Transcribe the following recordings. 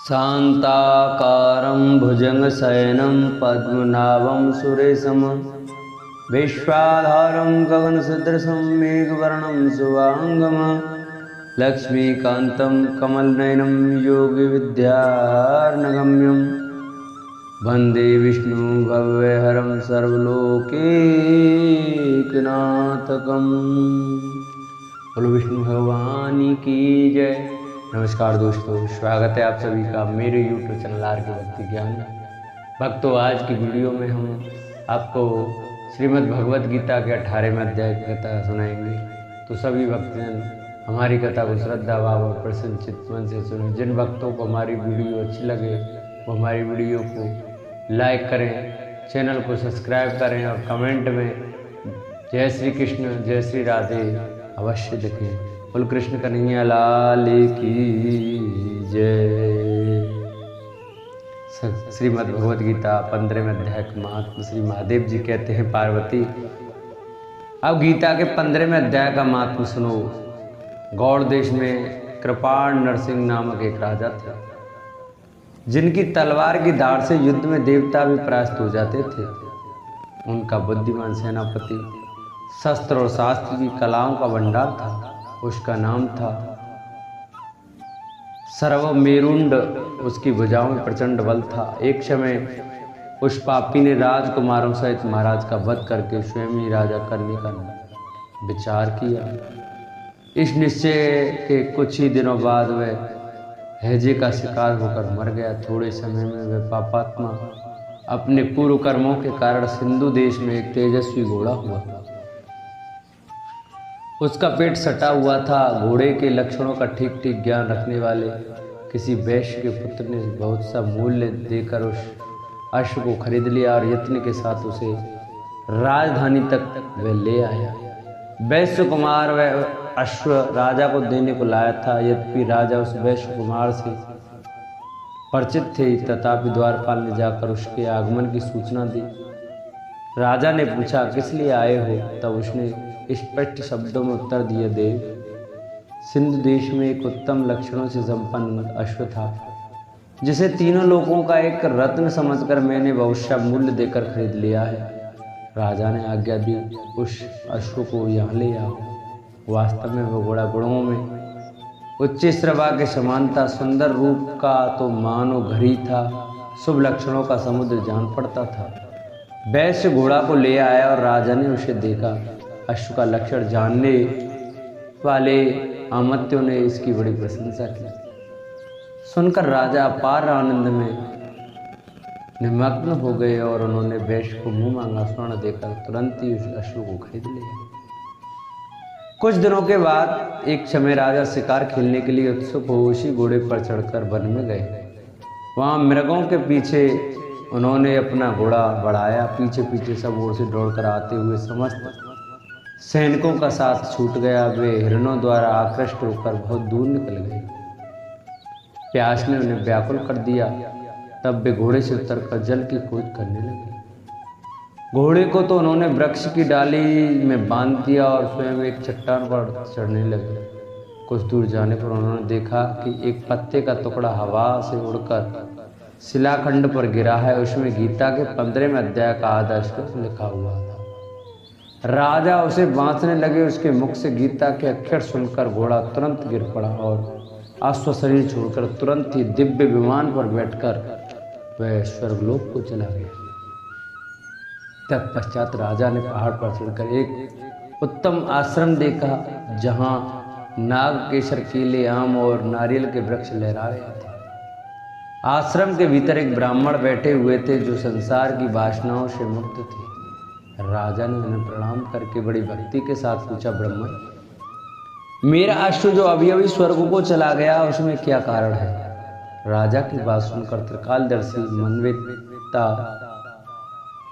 शान्ताकारं भुजगशयनं पद्मनाभं सुरेशं विश्वाधारं गगनसदृशं मेघवर्णं शुभांगं लक्ष्मीकान्तं कमलनयनं योगिविद्यार्णगम्यं वन्दे विष्णु भव्यहरं सर्वलोकैकनाथकम्। बोलो विष्णु भगवान की जय। नमस्कार दोस्तों, स्वागत है आप सभी का मेरे YouTube चैनल आर के भक्ति ज्ञान। भक्तों, आज की वीडियो में हम आपको श्रीमद् भगवत गीता के 18वें अध्याय की कथा सुनाएंगे। तो सभी भक्तजन हमारी कथा को श्रद्धा भाव और प्रसन्न चित्त मन से सुने। जिन भक्तों को हमारी वीडियो अच्छी लगे वो हमारी वीडियो को लाइक करें, चैनल को सब्सक्राइब करें और कमेंट में जय श्री कृष्ण जय श्री राधे अवश्य लिखें। बोल कृष्ण कन्हैया लाल की जय। श्रीमद् भगवत गीता 15वें अध्याय का महात्मा। श्री महादेव जी कहते हैं, पार्वती अब गीता के 15वें अध्याय का महात्मा सुनो। गौड़ देश में कृपाण नरसिंह नामक एक राजा थे, जिनकी तलवार की धार से युद्ध में देवता भी परास्त हो जाते थे। उनका बुद्धिमान सेनापति शस्त्र और शास्त्र की कलाओं का भंडार था। उसका नाम था सर्वमेरुंड। उसकी भुजाओं में प्रचंड बल था। एक समय उस पापी ने राजकुमारों सहित महाराज का वध करके स्वयं ही राजा करने का विचार किया। इस निश्चय के कुछ ही दिनों बाद वह हैजे का शिकार होकर मर गया। थोड़े समय में वह पापात्मा अपने पूर्व कर्मों के कारण सिंधु देश में एक तेजस्वी घोड़ा हुआ। उसका पेट सटा हुआ था। घोड़े के लक्षणों का ठीक ठीक ज्ञान रखने वाले किसी वैश्य के पुत्र ने बहुत सा मूल्य देकर उस अश्व को खरीद लिया और यत्न के साथ उसे राजधानी तक वह ले आया। वैश्य कुमार वह अश्व राजा को देने को लाया था। यद्यपि राजा उस वैश्य कुमार से परिचित थे, तथापि द्वारपाल ने जाकर उसके आगमन की सूचना दी। राजा ने पूछा, किस लिए आए हो? तब उसने स्पष्ट शब्दों में उत्तर दिया, देव, सिंधु देश में एक उत्तम लक्षणों से संपन्न अश्व था, जिसे तीनों लोगों का एक रत्न समझकर मैंने बहुत मूल्य देकर खरीद लिया है। राजा ने आज्ञा दी, उस अश्व को यहाँ ले आओ। वास्तव में वह घोड़ा गुणों में उच्च श्रवा के समान था। सुंदर रूप का तो मानो घड़ी था, शुभ लक्षणों का समुद्र जान पड़ता था। वैश्य घोड़ा को ले आया और राजा ने उसे देखा। अश्व का लक्षण जानने वाले अमात्यों ने इसकी बड़ी प्रशंसा की। सुनकर राजा अपार आनंद में निमग्न हो गए और उन्होंने वैश्य को मुंह मांगा स्वर्ण देकर तुरंत ही उस अश्व को खरीद लिया। कुछ दिनों के बाद एक समय राजा शिकार खेलने के लिए उत्सुक हो उसी घोड़े पर चढ़कर वन में गए। वहां मृगों के पीछे उन्होंने अपना घोड़ा बढ़ाया। पीछे पीछे सब ओर से दौड़कर आते हुए समस्त सैनिकों का साथ छूट गया। वे हिरणों द्वारा आकृष्ट होकर बहुत दूर निकल गए। प्यास ने उन्हें व्याकुल कर दिया। तब वे घोड़े से उतरकर जल की खोज करने लगे। घोड़े को तो उन्होंने वृक्ष की डाली में बांध दिया और स्वयं एक चट्टान पर चढ़ने लगे। कुछ दूर जाने पर उन्होंने देखा कि एक पत्ते का टुकड़ा हवा से उड़कर शिलाखंड पर गिरा है। उसमें गीता के 15वें अध्याय का आधा श्लोक लिखा हुआ था। राजा उसे बांधने लगे। उसके मुख से गीता के अक्षर सुनकर घोड़ा तुरंत गिर पड़ा और अश्व शरीर छोड़कर तुरंत ही दिव्य विमान पर बैठकर वह स्वर्गलोक को चला गया। तत्पश्चात राजा ने पहाड़ पर चढ़कर एक उत्तम आश्रम देखा, जहां नाग केसर, केले, आम और नारियल के वृक्ष लहरा रहे थे। आश्रम के भीतर एक ब्राह्मण बैठे हुए थे जो संसार की वासनाओं से मुक्त थे। राजा ने उन्हें प्रणाम करके बड़ी भक्ति के साथ पूछा, ब्राह्मण, मेरा अश्व जो अभी अभी स्वर्ग को चला गया उसमें क्या कारण है? राजा की बात सुनकर त्रिकालदर्शी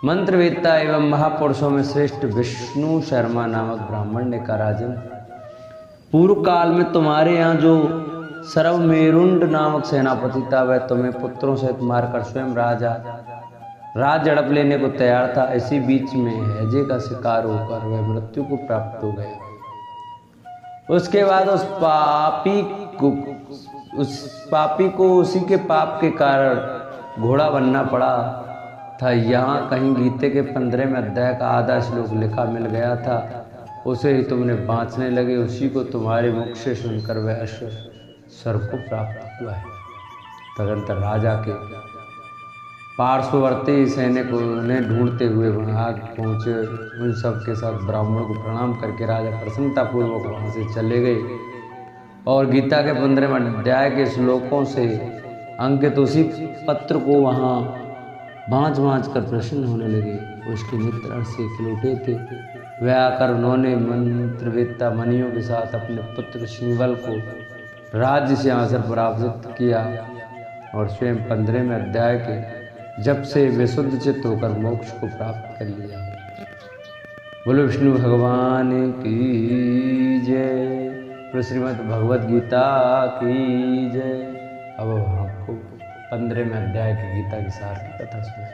मंत्रवेत्ता एवं महापुरुषों में श्रेष्ठ विष्णु शर्मा नामक ब्राह्मण ने कहा, राजन, पूर्व काल में तुम्हारे यहाँ जो सर्वमेरुंड नामक सेनापति था वह तुम्हें पुत्रों सहित मारकर स्वयं राज झड़प लेने को तैयार था। इसी बीच में हैजे का शिकार होकर वह मृत्यु को प्राप्त हो गया। उसके बाद उस पापी को उसी के पाप के कारण घोड़ा बनना पड़ा था। यहाँ कहीं गीते के 15वें अध्याय का आधा श्लोक लिखा मिल गया था, उसे ही तुमने बाँचने लगे, उसी को तुम्हारे मुख से सुनकर वह अश्व स्वर्ग को प्राप्त हुआ है। तदंतर राजा के पार्श्ववर्ती सैनिक उन्हें ढूंढते हुए वहाँ पहुँचे। उन सब के साथ ब्राह्मण को प्रणाम करके राजा प्रसन्नतापूर्वक वहाँ से चले गए और गीता के 15वें अध्याय के श्लोकों से अंकित उसी पत्र को वहाँ भांच कर प्रसन्न होने लगे। उसके नेत्र से खिल उठे थे। वह आकर उन्होंने मंत्रवेत्ता मनियों के साथ अपने पुत्र शिवल को राज्य से अवसर प्राप्त किया और स्वयं 15वें अध्याय के जब से विशुद्ध चित्त होकर मोक्ष को प्राप्त कर लिया। बोलो विष्णु भगवान की जय। श्रीमद् भगवद गीता की जय। अब हमको 15वें अध्याय की गीता की सार की कथा सुनी।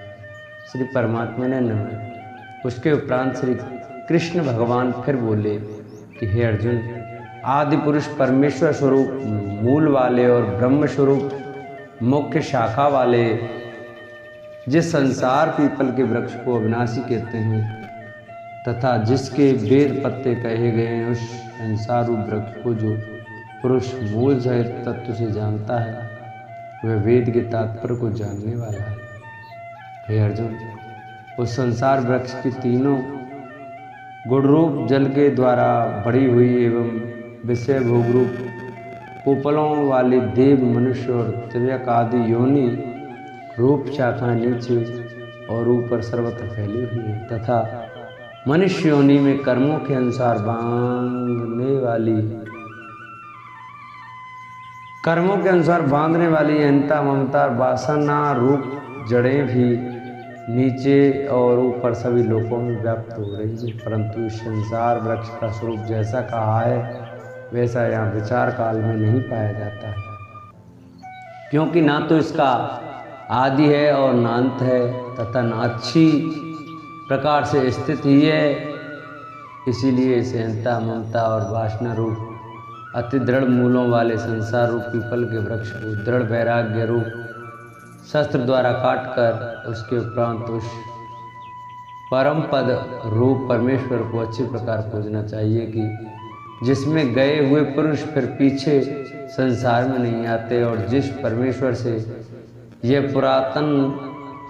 श्री परमात्मा ने नमः। उसके उपरांत श्री कृष्ण भगवान फिर बोले कि हे अर्जुन, आदि पुरुष परमेश्वर स्वरूप मूल वाले और ब्रह्म स्वरूप मुख्य शाखा वाले जिस संसार पीपल के वृक्ष को अविनाशी कहते हैं तथा जिसके वेद पत्ते कहे गए हैं, उस संसार रूप वृक्ष को जो पुरुष मूल सहित तत्व से जानता है, वह वेद के तात्पर्य को जानने वाला है। हे अर्जुन, उस संसार वृक्ष की तीनों गुण रूप जल के द्वारा बढ़ी हुई एवं विषय भोग रूप कोपलों वाली देव, मनुष्य और त्रियक आदि योनि रूप शाखा नीचे और ऊपर सर्वत्र फैली हुई है तथा मनुष्य योनि में कर्मों के अनुसार बांधने वाली अहंता, ममता, वासना रूप जड़ें भी नीचे और ऊपर सभी लोकों में व्याप्त हो रही है। परंतु इस संसार वृक्ष का स्वरूप जैसा कहा है वैसा यहाँ विचार काल में नहीं पाया जाता है, क्योंकि ना तो इसका आदि है और ना अंत है तथा ना अच्छी प्रकार से स्थित ही है। इसीलिए इसे अहंता, ममता और वासना रूप अति दृढ़ मूलों वाले संसार रूप पीपल के वृक्ष को दृढ़ वैराग्य रूप शस्त्र द्वारा काटकर उसके उपरांत उस परम पद रूप परमेश्वर को अच्छी प्रकार खोजना चाहिए कि जिसमें गए हुए पुरुष फिर पीछे संसार में नहीं आते और जिस परमेश्वर से यह पुरातन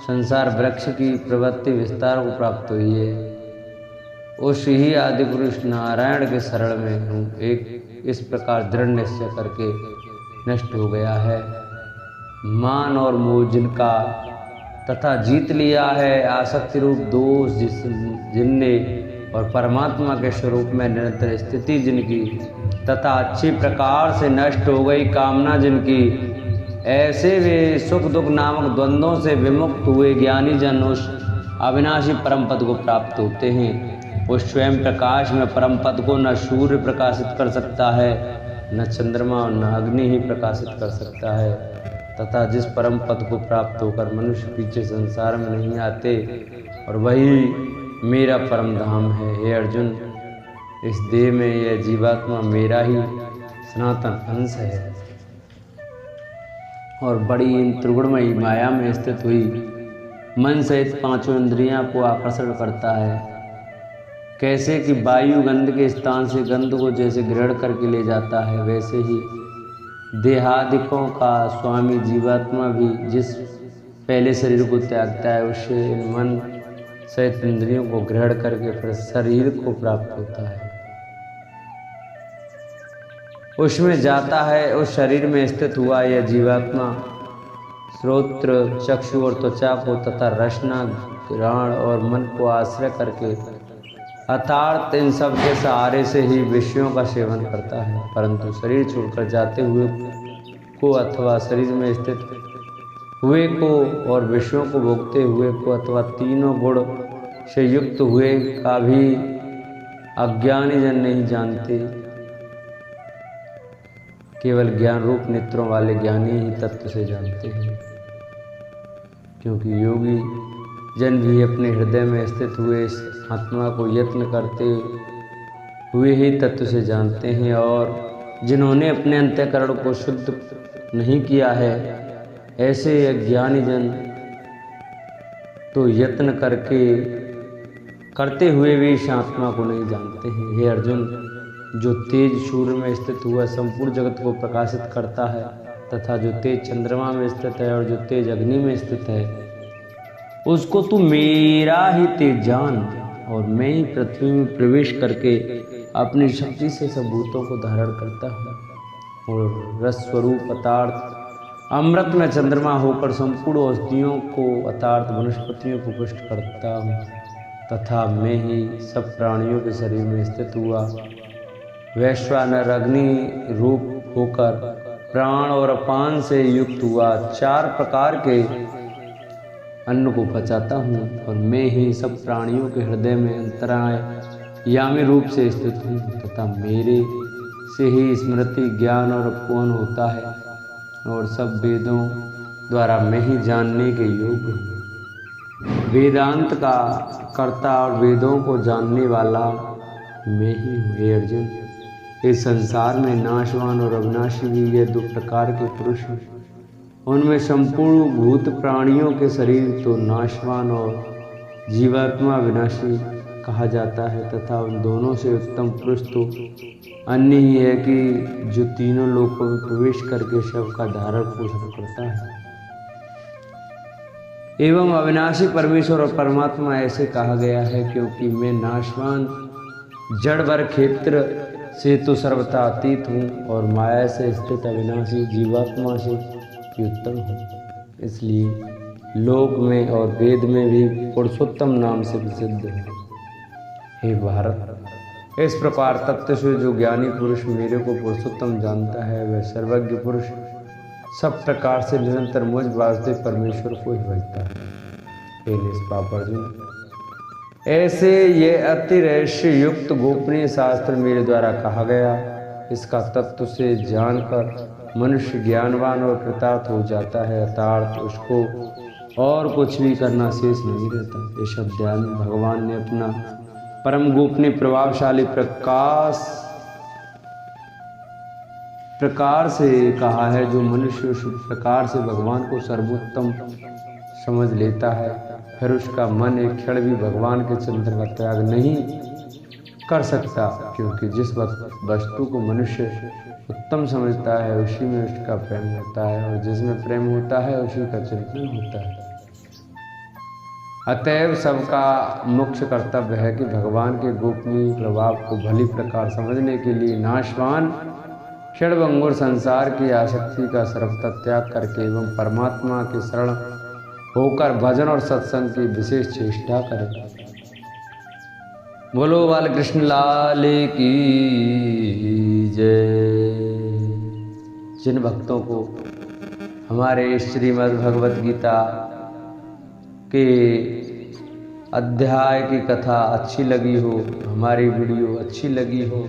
संसार वृक्ष की प्रवृत्ति विस्तार को प्राप्त हुई है, उस ही आदि पुरुष नारायण के शरण में हूँ एक इस प्रकार दृढ़ निश्चय करके नष्ट हो गया है। मान और मोह जिनका तथा जीत लिया है आसक्ति रूप दोष जिनने और परमात्मा के स्वरूप में निरंतर स्थिति जिनकी तथा अच्छी प्रकार से नष्ट हो गई कामना जिनकी, ऐसे वे सुख दुख नामक द्वंद्वों से विमुक्त हुए ज्ञानी जन उस अविनाशी परम पद को प्राप्त होते हैं। उस स्वयं प्रकाश में परम पद को न सूर्य प्रकाशित कर सकता है, न चंद्रमा और न अग्नि ही प्रकाशित कर सकता है तथा जिस परम पद को प्राप्त होकर मनुष्य पीछे संसार में नहीं आते और वही मेरा परम धाम है। हे अर्जुन, इस देह में यह जीवात्मा मेरा ही सनातन अंश है और बड़ी इन त्रिगुणमयी माया में स्थित हुई मन सहित पांचों इंद्रियां को आकर्षण करता है। कैसे कि वायु गंध के स्थान से गंध को जैसे ग्रहण करके ले जाता है, वैसे ही देहादिकों का स्वामी जीवात्मा भी जिस पहले शरीर को त्यागता है उससे मन सहित इंद्रियों को ग्रहण करके फिर शरीर को प्राप्त होता है, उसमें जाता है। उस शरीर में स्थित हुआ यह जीवात्मा श्रोत्र, चक्षु और त्वचा को तथा रसना, घ्राण और मन को आश्रय करके अर्थात इन सब के सहारे से ही विषयों का सेवन करता है। परंतु शरीर छोड़कर जाते हुए को अथवा शरीर में स्थित हुए को और विषयों को भोगते हुए को अथवा तीनों गुण से युक्त हुए का भी अज्ञानी जन नहीं जानते। केवल ज्ञान रूप नेत्रों वाले ज्ञानी ही तत्व से जानते हैं, क्योंकि योगी जन भी अपने हृदय में स्थित हुए इस आत्मा को यत्न करते हुए ही तत्व से जानते हैं और जिन्होंने अपने अंतःकरण को शुद्ध नहीं किया है, ऐसे अज्ञानी जन तो यत्न करते हुए भी इस आत्मा को नहीं जानते हैं। हे अर्जुन, जो तेज सूर्य में स्थित हुआ संपूर्ण जगत को प्रकाशित करता है तथा जो तेज चंद्रमा में स्थित है और जो तेज अग्नि में स्थित है, उसको तू मेरा ही तेज जान, और मैं ही पृथ्वी में प्रवेश करके अपनी शक्ति से सब भूतों को धारण करता हूँ और रस स्वरूप अतार्थ अमृत में चंद्रमा होकर संपूर्ण औषधियों को अतार्थ वनस्पतियों को पुष्ट करता हूँ तथा मैं ही सब प्राणियों के शरीर में स्थित हुआ वैश्वानर अग्नि रूप होकर प्राण और अपान से युक्त हुआ 4 प्रकार के अन्न को पचाता हूँ, और मैं ही सब प्राणियों के हृदय में अंतराय यामी रूप से स्थित हूँ तथा मेरे से ही स्मृति ज्ञान और अपवन होता है, और सब वेदों द्वारा मैं ही जानने के योग्य हूँ। वेदांत का कर्ता और वेदों को जानने वाला मैं ही हूँ। हे अर्जुन, इस संसार में नाशवान और अविनाशी भी ये 2 प्रकार के पुरुष हैं। उनमें संपूर्ण भूत प्राणियों के शरीर तो नाशवान और जीवात्मा विनाशी कहा जाता है तथा उन दोनों से उत्तम पुरुष तो अन्य ही है कि जो तीनों लोकों में प्रवेश करके शव का धारण पोषण करता है। एवं अविनाशी परमेश्वर और परमात्मा ऐसे कहा गया है क्योंकि मैं नाशवान जड़ वर क्षेत्र से तो सर्वथा अतीत हूँ और माया से स्थित अविनाशी जीवात्मा से उत्तम है। इसलिए लोक में और वेद में भी पुरुषोत्तम नाम से प्रसिद्ध है। हे भारत, इस प्रकार तत्व से जो ज्ञानी पुरुष मेरे को पुरुषोत्तम जानता है वह सर्वज्ञ पुरुष सब प्रकार से निरंतर मुझ वासुदेव परमेश्वर को ही भजता है। हे निष्पाप अर्जुन, ऐसे ये अति रहस्य युक्त गोपनीय शास्त्र मेरे द्वारा कहा गया, इसका तत्व से जानकर मनुष्य ज्ञानवान और कृतार्थ हो जाता है, अर्थात उसको और कुछ भी करना शेष नहीं रहता। इस अध्याय में भगवान ने अपना परम गोपनीय प्रभावशाली प्रकार से कहा है। जो मनुष्य उस प्रकार से भगवान को सर्वोत्तम समझ लेता है, फिर उसका मन एक क्षण भी भगवान के चिंतन का त्याग नहीं कर सकता, क्योंकि जिस वस्तु को मनुष्य उत्तम समझता है उसी में उसका प्रेम होता है, और जिसमें प्रेम होता है उसी का चिंतन होता है। अतएव सबका मुख्य कर्तव्य है कि भगवान के गोपनीय प्रभाव को भली प्रकार समझने के लिए नाशवान क्षणभंगुर संसार की आसक्ति का सर्वथा त्याग करके एवं परमात्मा के शरण होकर भजन और सत्संग की विशेष चेष्टा करें। बोलो बालकृष्ण लाल की जय। जिन भक्तों को हमारे श्रीमद् भगवद गीता के अध्याय की कथा अच्छी लगी हो, हमारी वीडियो अच्छी लगी हो,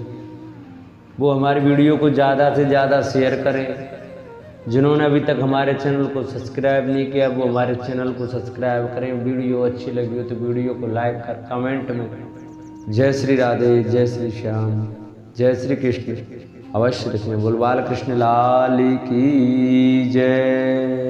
वो हमारी वीडियो को ज़्यादा से ज़्यादा शेयर करें। जिन्होंने अभी तक हमारे चैनल को सब्सक्राइब नहीं किया वो हमारे चैनल को सब्सक्राइब करें। वीडियो अच्छी लगी हो तो वीडियो को लाइक कर कमेंट में जय श्री राधे, जय श्री श्याम, जय श्री कृष्ण अवश्य लिखें। बोल बाल कृष्ण लाल की जय।